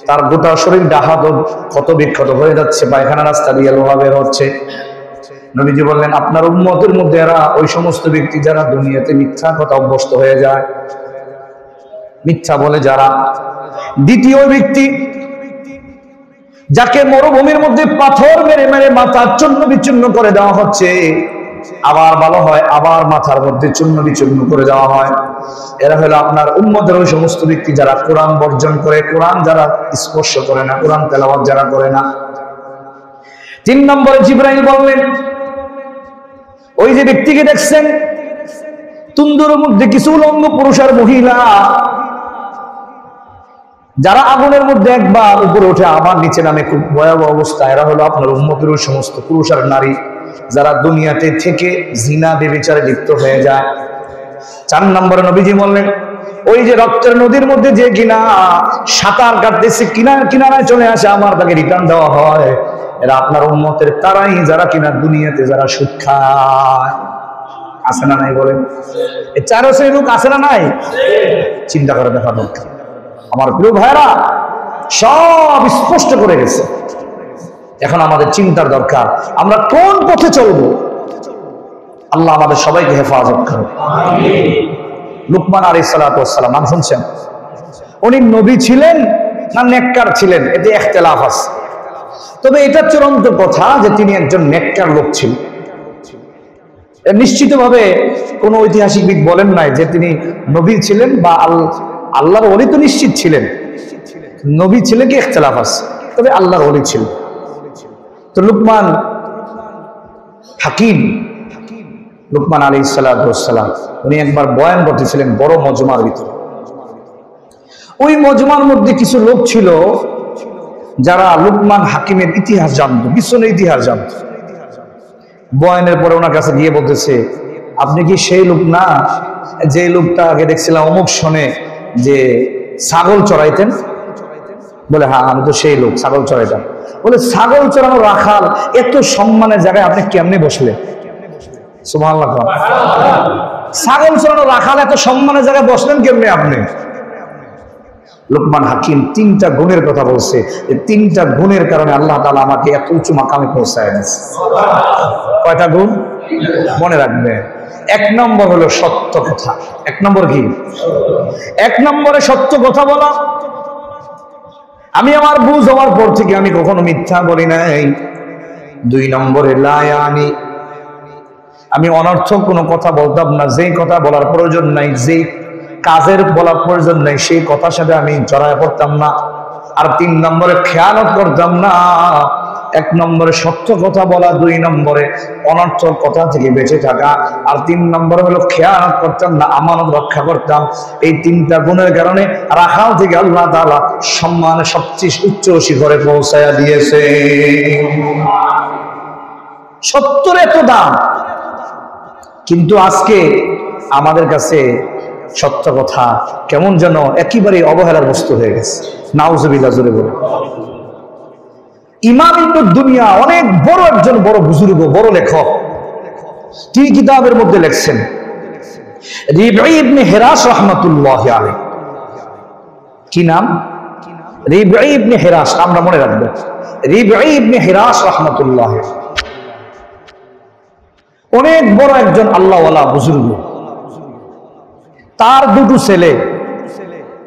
Speaker 1: তার গোটা শরীর ডাহাত ক্ষত বিক্ষত হয়ে যাচ্ছে, পায়খানা রাস্তা দিয়ে লোহা বের হচ্ছে। নবীজি বললেন, আপনার উম্মতের মধ্যে এরা ওই সমস্ত ব্যক্তি যারা দুনিয়াতে মিথ্যা কথা অভ্যস্ত হয়ে যায়, মিথ্যা বলে যারা। দ্বিতীয় ব্যক্তি, যাকে মরুভূমির মধ্যে পাথর মেরে মেরে মাথা চূর্ণ বিচূর্ণ করে দেওয়া হচ্ছে, আবার ভালো হয়, আবার মাথার মধ্যে চূর্ণ বিচূর্ণ করে দেওয়া হয়, এরা হলো আপনার উম্মতের ওই সমস্ত ব্যক্তি যারা কোরআন বর্জন করে, কোরআন যারা স্পর্শ করে না, কোরআন তেলাওয়াত যারা করে না। 3 নম্বরে জিবরাইল বললেন, ওই যে ব্যক্তিকে দেখছেন তুন্দুরের মধ্যে কিছু উলঙ্গ পুরুষ আর মহিলা, যারা আগুনের মধ্যে একবার উপরে উঠে আবার নিচে নামে, খুব ভয়াবহ অবস্থা, এরা হলো আপনার উম্মতের ওই সমস্ত পুরুষ আর নারী যারা দুনিয়াতে থেকে জিনা ব্যভিচারে লিপ্ত হয়ে যায়। 4 নম্বরে নবীজি বললেন, ওই যে রক্তের নদীর মধ্যে যে কিনা সাঁতার কাটতেছে, কিনারায় চলে আসে, আমার তাকে রিটার্ন দেওয়া হয়, এরা আপনার উম্মতের তারাই যারা কিনা দুনিয়াতে যারা সুদ খায়। আছে না নাই বলেন? এই 4 শ্রেণীর লোক আছে না নাই? চিন্তা করে দেখা দরকার। আমার প্রিয় ভাইরা, সব স্পষ্ট করে গেছে। এখন আমাদের চিন্তার দরকার, আমরা কোন পথে চলবো। আল্লাহ আমাদের সবাইকে হেফাজত করুন। লুকমান আলাইহিস সালাতু ওয়াস সালাম, নাম শুনছেন? উনি নবী ছিলেন না নেককার ছিলেন, এতে ইখতিলাফ আছে। তবে এটা চূড়ান্ত কথা যে তিনি একজন নেককার লোক ছিলেন। নিশ্চিতভাবে কোন ঐতিহাসিকবিদ বলেন নাই যে তিনি নবী ছিলেন বা আল্লাহর ওলি, তো নিশ্চিত ছিলেন, নবী ছেলে কি ইখতিলাফ আছে, তবে আল্লাহর ওলি ছিল। তো লুকমান হাকিম, লুকমান আলাইহিস সালাতু ওয়াস সালাম, উনি একবার বয়ান করতেছিলেন বড় মজমার ভিতরে। ওই মজমার মধ্যে কিছু লোক ছিল যারা লুকমান হাকিমের ইতিহাস জানতো, পিছনের ইতিহাস জানতো। বয়ানের পরে ওনার কাছে গিয়ে বলতেছে, আপনি কি সেই লোক না যে লোকটা আগে দেখছিলাম অমুক শোনে যে ছাগল চড়াইতেন? বলে হ্যাঁ, আমি তো সেই লোক, ছাগল চড়াইতাম। বলে ছাগল চড়ানো রাখাল এত সম্মানের জায়গায় আপনি কেমনে বসলেন? সুবহানাল্লাহ। ছাগল চড়ানো রাখাল এত সম্মানের জায়গায় বসলেন কেমনে আপনি? লুকমান হাকিম 3টা গুণের কথা বলছে, এই 3টা গুণের কারণে আল্লাহ তাআলা আমাকে এত উঁচু মাকামে পৌঁছায় দিয়েছে। কয়টা গুণ মনে রাখবে? 1 নম্বর হলো সত্য কথা। 1 নম্বর কি? 1 নম্বরে সত্য কথা বলা। আমি আমার বুঝ হওয়ার পর থেকে আমি কখনো মিথ্যা বলি নাই। 2 নম্বরে লা ইয়ানি, আমি অনর্থক কোনো কথা বলতাম না, যেই কথা বলার প্রয়োজন নাই, যেই কাজের বলার প্রয়োজন নাই, সেই কথার সাথে আমি জড়ায় পড়তাম না। আর 3 নম্বরে খেয়ানত করতাম না। 1 নম্বরে সত্য কথা বলা, 2 নম্বরে অনর্থক কথা থেকে বেঁচে থাকা, আর 3 নম্বরে হলো খেয়ানত করতাম না, আমানত রক্ষা করতাম। এই 3টা গুণের কারণে রাখাল থেকে আল্লাহ তাআলা সম্মানের সবচেয়ে উচ্চ শিখরে পৌঁছায়া দিয়েছে। সত্যের এত দাম, কিন্তু আজকে আমাদের কাছে সত্য কথা কেমন যেন একেবারে অবহেলার বস্তু হয়ে গেছে। নাউজুবিল্লাহ, জোরে বলে। ইমাম ইবনে দুনিয়া অনেক বড় একজন বড় বুজুর্গ, বড় লেখক, তিনি কিতাবের মধ্যে লিখছেন, রিবঈ ইবনে হিরাস রাহমাতুল্লাহি আলাইহি। কি নাম? রিবঈ ইবনে হিরাস, আমরা মনে রাখবো, রিবঈ ইবনে হিরাস রাহমাতুল্লাহি। অনেক বড় একজন আল্লাহওয়ালা বুজুর্গ। তার 2টো ছেলে,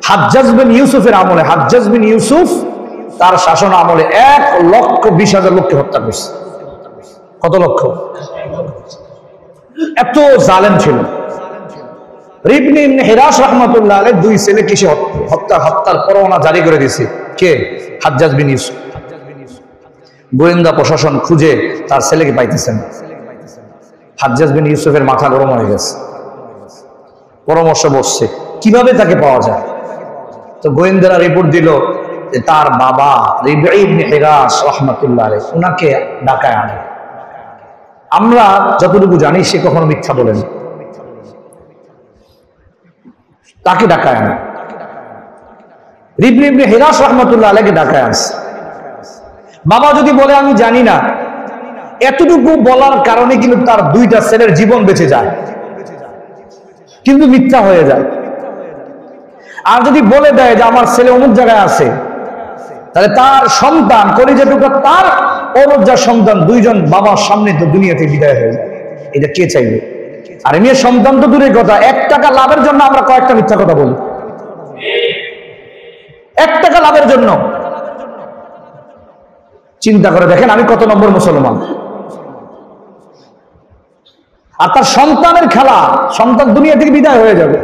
Speaker 1: হাজ্জাজ বিন ইউসুফের আমলে, হাজ্জাজ বিন ইউসুফ তার শাসন আমলে 1,20,000 লোককে হত্যা করছে। কত লক্ষ? এত জালেম ছিল। রিবঈ ইবনে হিরাস রাহমাতুল্লাহ আলাইহি 2 ছেলেকে সে হত্যার পরোয়ানা জারি করে দিয়েছে। কে? হাজ্জাজ বিন ইউসুফ। গোয়েন্দা প্রশাসন খুঁজে তার ছেলেকে পাইতেছে না। হাজ্জাজ বিন ইউসুফের মাথা গরম হয়ে গেছে, পরামর্শ বসছে কিভাবে তাকে পাওয়া যায়। তো গোয়েন্দারা রিপোর্ট দিল যে তার বাবা রিবঈ ইবনে হিরাস রাহমাতুল্লাহ আলাইহি উনাকে ঢাকায় আনে। আমরা যতটুকু জানি সে কখনো মিথ্যা বলেন, তাকে ঢাকায় আনে। রিবঈ ইবনে হিরাস রাহমাতুল্লাহ আলাইহি ঢাকায় আসে। বাবা যদি বলে আমি জানি না, এতটুকু বলার কারণে কিন্তু তার 2টা ছেলের জীবন বেঁচে যায়, কিন্তু মিথ্যা হয়ে যায়। আর যদি বলে দেয় যে আমার ছেলে অমুক জায়গায় আছে, তাহলে তার সন্তান কলিজাটুকু, তার অনুজার সন্তান 2জন বাবার সামনে তো দুনিয়াতে বিদায় হয়ে যায়। এটা কে চাইবে? আর মেয়ে সন্তান তো দূরের কথা, 1 টাকা লাভের জন্য আমরা কয়েকটা মিথ্যা কথা বলি। 1 টাকা লাভের জন্য। চিন্তা করে দেখেন আমি কত নম্বর মুসলমান। আর তার সন্তানের খেলা, সন্তান দুনিয়া থেকে বিদায় হয়ে যাবে।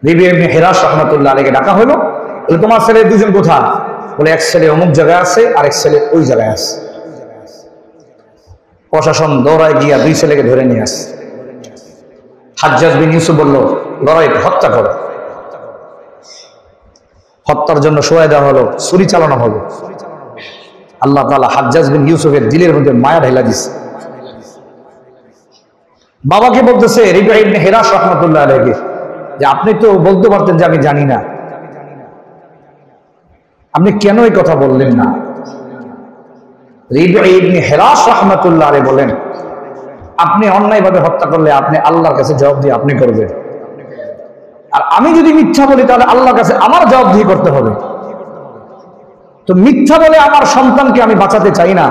Speaker 1: রিবঈ ইবনে হিরাস রাহমাতুল্লাহ আলাইহি ডাকা হলো, বলে তোমার ছেলে 2জন কোথায়? বলে 1 ছেলে অমুক জায়গায় আছে, আর 1 ছেলে ওই জায়গায় আছে। প্রশাসন দৌড়ায় গিয়া 2 ছেলেকে ধরে নিয়ে আসে। হাজ্জাজ বিন ইউসুফ বলল লড়াই হত্যা করো। হত্যার জন্য শোয়া দেওয়া হলো, ছুরি চালানো হলো। আল্লাহ তাআলা হাজ্জাজ বিন ইউসুফের দিলের মধ্যে মায়া ঢেলা দিছে। বাবাকে বলতেছে রিবঈ ইবনে হিরাস রাহমাতুল্লাহ আলাইহি যে আপনি তো বলতে পারতেন যে আমি জানি না, আপনি কেন এই কথা বললেন না? রিবঈ ইবনে হিরাস রাহমাতুল্লাহ আলাইহি বলেন, আপনি অন্যায়ভাবে হত্যা করলে আপনি আল্লাহর কাছে জবাবদিহি আপনি করবেন, আর আমি যদি মিথ্যা বলি তাহলে আল্লাহর কাছে আমার জবাবদিহি করতে হবে। তো মিথ্যা বলে আমার সন্তানকে আমি বাঁচাতে চাই না,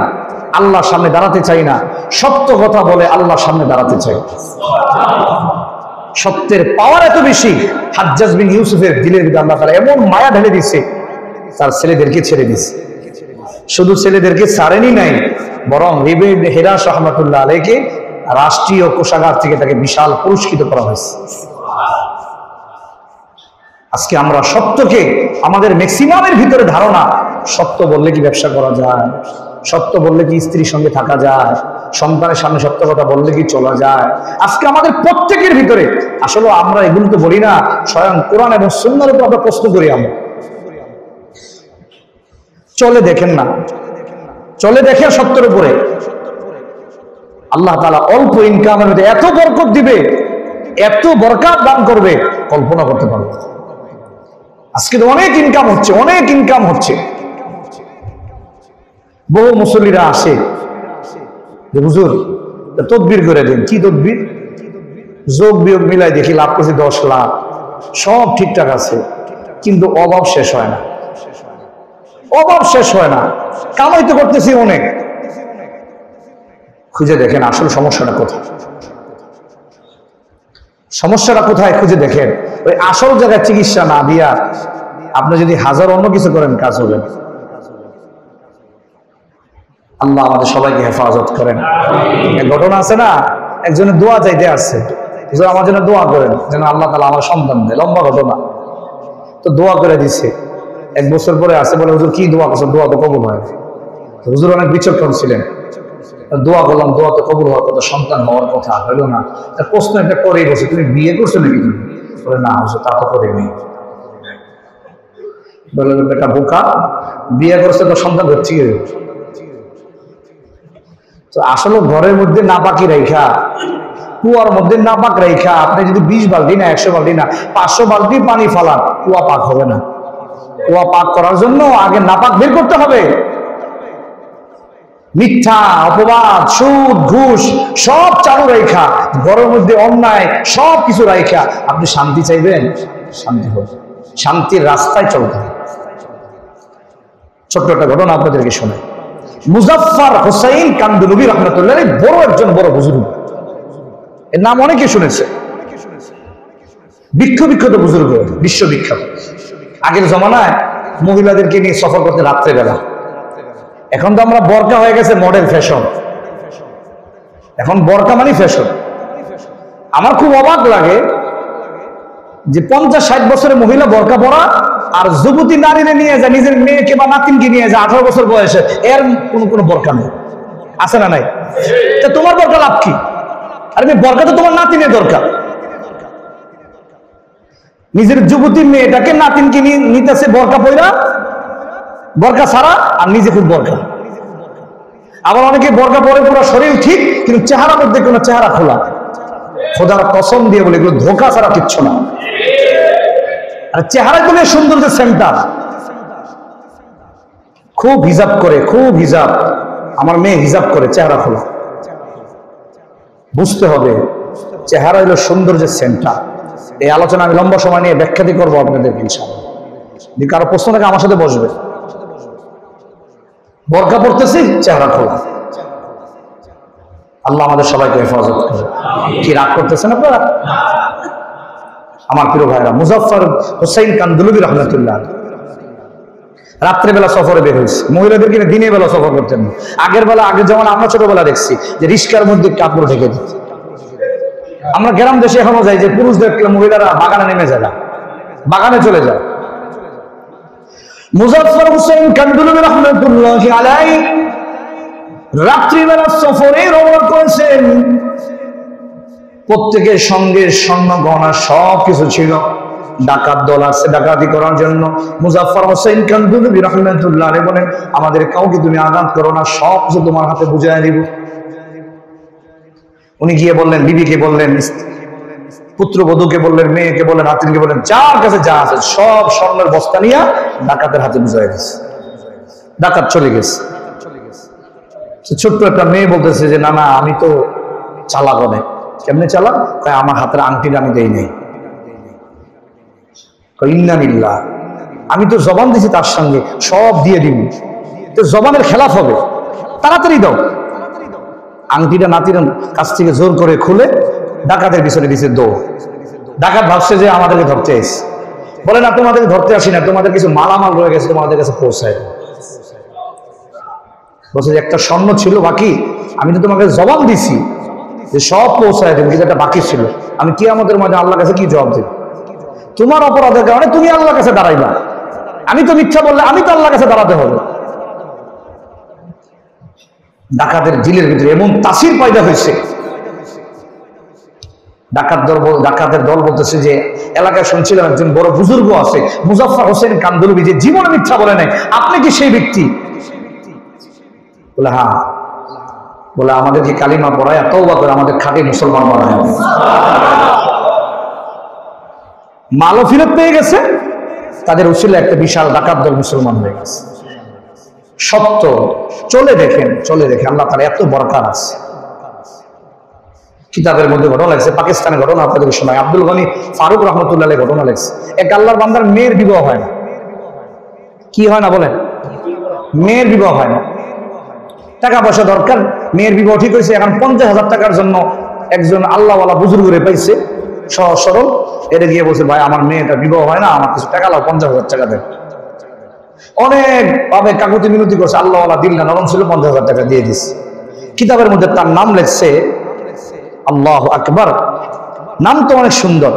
Speaker 1: আল্লাহর সামনে দাঁড়াতে চাই না, সত্য কথা বলে আল্লাহর সামনে দাঁড়াতে চাই। সত্যের পাওয়ার এত বেশি, হাজ্জাজ বিন ইউসুফের দিলের ভিতরে আল্লাহ তাআলা এমন মায়া ঢেলে দিয়েছে, তার ছেলেদেরকে ছেড়ে দিয়েছে। শুধু ছেলেদেরকে ছাড়েনি নাই, বরং রিবঈ ইবনে হিরাস রাহমাতুল্লাহ আলাইহি রাষ্ট্রীয় কোষাগার থেকে তাকে বিশাল পুরস্কৃত করা হয়েছে। আজকে আমরা সত্যকে, আমাদের ম্যাক্সিমামের ভিতরে ধারণা, সত্য বললে কি ব্যবসা করা যায়, সত্য বললে কি স্ত্রীর সঙ্গে থাকা যায়, সন্তানের সামনে সত্য কথা বললে কি চলা যায়। আজকে আমাদের প্রত্যেকের ভিতরে আসলে আমরা এগুলো তো বলি না, স্বয়ং কোরআন এবং সুন্নাহর উপর আমরা প্রশ্ন করি। আমরা চলে দেখেন না, চলে দেখেন সত্যের উপরে। আল্লাহ তাআলা অল্প ইনকামের মধ্যে এত বরকত দিবে, এত বরকত দান করবে, কল্পনা করতে পারবে। আজকে তো অনেক ইনকাম হচ্ছে, অনেক ইনকাম হচ্ছে। বহু মুসল্লিরা আসে যে হুজুর তদবির করে দেন। কি তদবির? যোগ বিয়োগ মিলাই দেখি লাভ করছি 10 লাখ, সব ঠিকঠাক আছে, কিন্তু অভাব শেষ হয় না, অভাব শেষ হয় না, কামাই তো করতেছি অনেক। খুঁজে দেখেন আসল সমস্যাটা কোথায়, সমস্যাটা কোথায় খুঁজে দেখেন। ওই আসল জায়গায় চিকিৎসা না দিয়া আপনি যদি হাজার অন্য কিছু করেন, কাজ হবে না। আল্লাহ আমাদের সবাইকে হেফাজত করেন। এক ঘটনা আছে না, একজনের দোয়া চাইতে আসছে, হুজুর আমার জন্য দোয়া করেন যেন আল্লাহ তাআলা আমার সন্তান দেয়। লম্বা ঘটনা, তো দোয়া করে দিচ্ছে। 1 বছর পরে আসে, বলে হুজুর কি দোয়া করছেন, দোয়া তো কবুল হয়। হুজুর অনেক বিচক্ষণ ছিলেন, দোয়া করলাম, দোয়া তো কবুল হওয়ার কথা, সন্তান হওয়ার কথা হলো না। তার প্রশ্ন একটা করেই বসে, তুমি বিয়ে করছো নাকি? বলে না হুজুর, তা তো করিনি। বলে বেটা বোকা, বিয়ে করছে তো সন্তান হচ্ছে। তো আসলে ঘরের মধ্যে নাপাকি রেখা, কুয়ার মধ্যে নাপাক রেখা আপনি যদি 20 বালতি না 100 বালতি না 500 বালতি পানি ফালান, কুয়া পাক হবে না। কুয়া পাক করার জন্য আগে নাপাক বের করতে হবে। মিথ্যা, অপবাদ, সুদ, ঘুষ সব চালু রেখা, ঘরের মধ্যে অন্যায় সব কিছু রেখা আপনি শান্তি চাইবেন, শান্তি হবে, শান্তির রাস্তায় চলতে হবে। ছোট্ট একটা ঘটনা আপনাদেরকে শোনাই। মুজাফফর হুসাইন কান্দুলুবি রহমতুল্লাহ বড় একজন বড় বুজুর্গ, এর নাম অনেকে শুনেছে, বিখ্যাত বুজুর্গ, বিশ্ববিখ্যাত। আগের জমানায় মহিলাদেরকে নিয়ে সফর করতে রাত্রেবেলা। এখন তো আমরা বোরকা হয়ে গেছে মডেল ফ্যাশন, এখন বোরকা মানে ফ্যাশন। আমার খুব অবাক লাগে যে 50-60 বছরের মহিলা বোরকা পরা, আর যুবতী নারীরা নিয়ে যায়, নিজের মেয়েকে বা নাতিনকে নিয়ে যায় 18 বছর বয়সে, এর কোনো বোরকা নেই, আছে না নাই? তা তোমার বোরকা লাভ কি? আরে বোরকা তো তোমার নাতিনের দরকার। নিজের যুবতী মেয়েটাকে নাতিনকে নিতেছে বোরকা পয়রা, বোরকা ছাড়া, আর নিজে খুব বোরকা। আবার অনেকে বোরকা পরে পুরো শরীর ঠিক, কিন্তু চেহারার মধ্যে কোনো চেহারা খোলা। খোদার কসম দিয়ে বলে এগুলো ধোঁকা ছাড়া কিচ্ছু না। আর চেহারা গুলো সৌন্দর্য সেন্টার, খুব হিজাব করে, খুব হিজাব। আমার মেয়ে হিজাব করে, চেহারা খোলা। বুঝতে হবে চেহারা হলো সৌন্দর্যের সেন্টার। এই আলোচনা আমি লম্বা সময় নিয়ে ব্যাখ্যাতি করবো আপনাদের ইনশাআল্লাহ। যদি কারো প্রশ্ন থাকে আমার সাথে বসবে। বোরকা পড়তেছি, চেহারা খোলা। আল্লাহ আমাদের সবাইকে হেফাজত করে। কি রাগ করতেছেন আপনারা? আমার প্রিয় ভাইরা, মুজাফফর হুসাইন কান্দুলুবি রহমতুল্লাহ রাত্রেবেলা সফরে বের হয়েছে। মহিলাদেরকে দিনের বেলা সফর করতেন না। আগের যেমন আমরা ছোটবেলা দেখছি যে রিস্কার মধ্যে কাপড় ঢেকে দিত। আমরা গ্রাম দেশে এখনো যাই যে পুরুষ দেখলে মহিলারা বাগানে নেমে যায়, বাগানে চলে যায়। মুজাফফর হুসাইন কান্দুলুবি রহমতুল্লাহ আলাইহি রাত্রিবেলা সফরে রওনা করেছেন। প্রত্যেকের সঙ্গে স্বর্ণ গহনা সব কিছু ছিল। ডাকাত দল আসছে ডাকাতি করার জন্য। মুজাফফর হুসাইন কান্দুলুবি রাহমাতুল্লাহ আলাইহি বলেন, আমাদের কাউকে তুমি আঘাত করো না, সব কিছু তোমার হাতে বুঝাই দিব। উনি গিয়ে বললেন, বিবিকে বললেন, পুত্রবধূকে বললেন, মেয়েকে বললেন, নাতিনকে বললেন, যার কাছে যা আছে সব স্বর্ণের বস্তা নিয়ে ডাকাতের হাতে বুঝাই গেছে। ডাকাত চলে গেছে। ছোট্ট একটা মেয়ে বলতেছে যে না না, আমি তো চালাক অনেক। কেমনে চালাক? তাই আমার হাতের আংটিটা আমি দেই নাই। ইন্নালিল্লাহ, আমি তো জবান দিছি তার সঙ্গে সব দিয়ে দিব, তো জবানের খেলাফ হবে, তাড়াতাড়ি দাও। আংটিটা নাতির কাছ থেকে জোর করে খুলে ডাকাতের পিছনে দিছে দৌড়। ডাকাত ভাবছে যে আমাদেরকে ধরতে এসে, বলে না তোমাদেরকে ধরতে আসি না, তোমাদের কিছু মালামাল রয়ে গেছে, তোমাদের কাছে পৌঁছায়। বলছে যে একটা স্বর্ণ ছিল বাকি, আমি তো তোমাকে জবান দিছি যে সব পৌঁছায় দেব, কিন্তু একটা বাকি ছিল। আমি কিয়ামতের মাঝে আল্লাহর কাছে কি জবাব দেব? তোমার অপরাধের কারণে তুমি আল্লাহর কাছে দাঁড়াইবা, আমি তো মিথ্যা বললে আমি তো আল্লাহর কাছে দাঁড়াতে হবে। ডাকাতের দিলের ভিতরে এমন তাসির পয়দা হয়েছে, ডাকাতের দল বলতেছে যে এলাকায় শুনছিলাম একজন বড় বুজুর্গ আছে মুজাফফর হোসেন কান্দলবি, যে জীবনে মিথ্যা বলে নাই, আপনি কি সেই ব্যক্তি? বলে হ্যাঁ। বলে আমাদেরকে কালিমা পড়ায় আর তওবা করে আমাদের খাঁটি মুসলমান বানায়। মালও ফিরত পেয়ে গেছে, তাদের উসিলায় একটা বিশাল ডাকাত দল মুসলমান হয়ে গেছে। সত্য চলে দেখেন, চলে দেখেন আল্লাহ তাআলা এত বরকত আছে। কিতাবের মধ্যে ঘটনা লাগছে, পাকিস্তানের ঘটনা আপনাদের শোনায়। আব্দুল গনি ফারুক রহমতুল্লাহ আলাইহি ঘটনা লাগছে। এক আল্লাহর বান্দার মেয়ের বিবাহ হয় না। কি হয় না বলেন? মেয়ের বিবাহ হয় না। টাকা পয়সা দরকার, মেয়ের বিবাহ ঠিক হয়েছে। এখন 50,000 টাকার জন্য একজন আল্লাহওয়ালা বুজুর্গরে পাইছে, সহজ সরল, এটা গিয়ে বলছে ভাই আমার মেয়েটা বিবাহ হয় না, আমার কিছু টাকা লাও, 50,000 টাকা দেয়। অনেক ভাবে কাকুতি মিনতি করছে, আল্লাহওয়ালা দিল না, নরম ছিল, 50,000 টাকা দিয়ে দিচ্ছে। কিতাবের মধ্যে তার নাম লেখছে, আল্লাহু আকবার, নাম তো অনেক সুন্দর।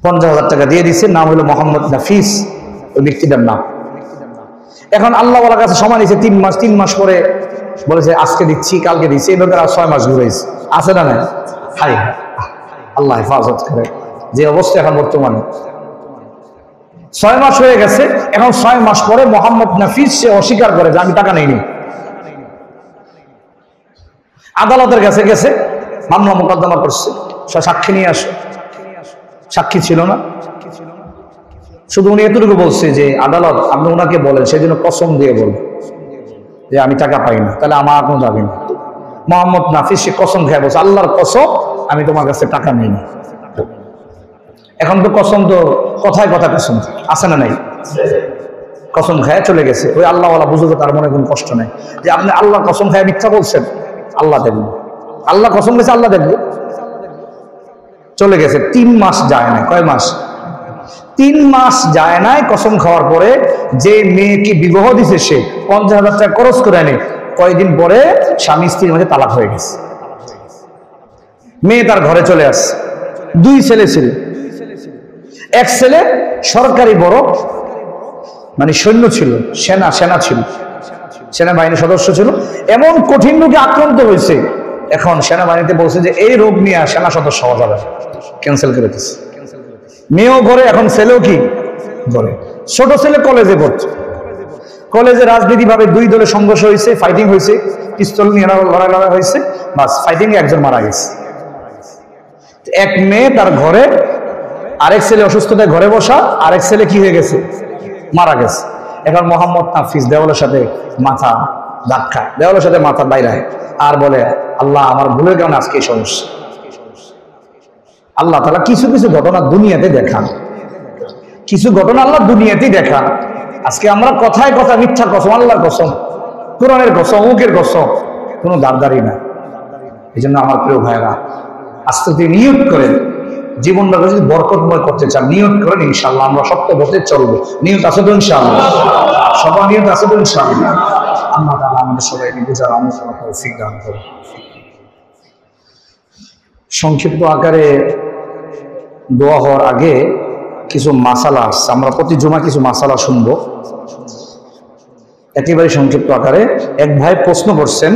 Speaker 1: 50,000 টাকা দিয়ে দিচ্ছে, নাম হলো মোহাম্মদ নাফিস, ওই ব্যক্তিটার নাম। এখন আল্লাহওয়ালার কাছে সময় নিয়েছে 3 মাস। 3 মাস পরে বলেছে আজকে দিচ্ছি, কালকে দিচ্ছি, এভাবে আর 6 মাস ঘুরেছে। আছে না? হাই আল্লাহ হেফাজত করে। যে অবস্থা এখন বর্তমানে 6 মাস হয়ে গেছে। এখন 6 মাস পরে মোহাম্মদ নাফিস সে অস্বীকার করে যে আমি টাকা নেইনি। আদালতের কাছে গেছে, মামলা মোকদ্দমা করছে, সাক্ষী নিয়ে আসে। সাক্ষী ছিল না, শুধু উনি এতটুকু বলছে যে আদালত আপনি ওনাকে বলেন, সেই জন্য কসম দিয়ে বলেন যে আমি টাকা পাই না, তাহলে আমার কোনো দাবি না। মোহাম্মদ নাফিস সে কসম খেয়ে বলছে আল্লাহর কসম আমি তোমার কাছে টাকা নেই না। এখন তো কসম তো কথায় কথা কসম আছে না নাই? কসম খায় চলে গেছে। ওই আল্লাহওয়ালা বুঝতে তার মনে কোনো কষ্ট নেই যে আপনি আল্লাহর কসম খায় মিথ্যা বলছেন, আল্লাহ দেখবে। আল্লাহ কসম গেছে, আল্লাহ দেখবে। চলে গেছে। 3 মাস যায় না। কয় মাস? 3 মাস যায় নাই। কসম খাওয়ার পরে যে মেয়েকে বিবাহ দিছে সে 50,000 টাকা খরচ করে আনে। কয়েকদিন পরে স্বামী স্ত্রীর মধ্যে তালাক হয়ে গেছে। মেয়ে তার ঘরে চলে আসছে। 2 ছেলে ছিল। এক ছেলে সরকারি বড়, মানে সৈন্য ছিল, সেনা ছিল, সেনাবাহিনীর সদস্য ছিল। এমন কঠিন রোগে আক্রান্ত হয়েছে, এখন সেনাবাহিনীতে বলছে যে এই রোগ নিয়ে সেনা সদস্য হওয়া যাবে, ক্যান্সেল করে দিচ্ছে। মেয়েও ঘরে, এখন ছেলেও কি ঘরে। ছোট ছেলে কলেজে পড়ছে। কলেজে রাজনীতি ভাবে 2 দলে সংঘর্ষ হয়েছে, ফাইটিং হয়েছে, পিস্তল নিয়ে লড়াই হয়েছে, বাস ফাইটিং এ একজন মারা গেছে। এক মেয়ে তার ঘরে, আরেক ছেলে অসুস্থতায় ঘরে বসা, আরেক ছেলে কি হয়ে গেছে? মারা গেছে। এখন মোহাম্মদ নাফিস দেওয়ালের সাথে মাথা ধাক্কা, দেওয়ালের সাথে মাথা বাইরে, আর বলে আল্লাহ আমার ভুলের কারণে আজকে এই সমস্যা। আল্লাহ তাআলা কিছু কিছু ঘটনা দুনিয়াতে দেখান, কিছু ঘটনা আল্লাহ দুনিয়াতেই দেখান। আজকে আমরা কথায় কথা মিথ্যা কসম, আল্লাহর কসম, কোরআনের কসম, মুখের কসম, কোনো দাঁড়দারি না। এই জন্য আমার প্রিয় ভাইরা, আস্তে আস্তে নিয়ত করেন, জীবনটাকে যদি বরকতময় করতে চান নিয়ত করেন, ইনশাআল্লাহ আমরা সত্য পথে চলবো। নিয়ত আছে তো ইনশাআল্লাহ? সবার নিয়ত আছে তো ইনশাআল্লাহ? আল্লাহ তাআলা আমাদের সবাইকে বুঝার আমল করার তৌফিক দান করুন। সংক্ষিপ্ত আকারে দোয়া হওয়ার আগে কিছু মাসালা আসছে, আমরা প্রতি জুমা কিছু মাসালা শুনবো। একেবারে সংক্ষিপ্ত আকারে এক ভাই প্রশ্ন করছেন,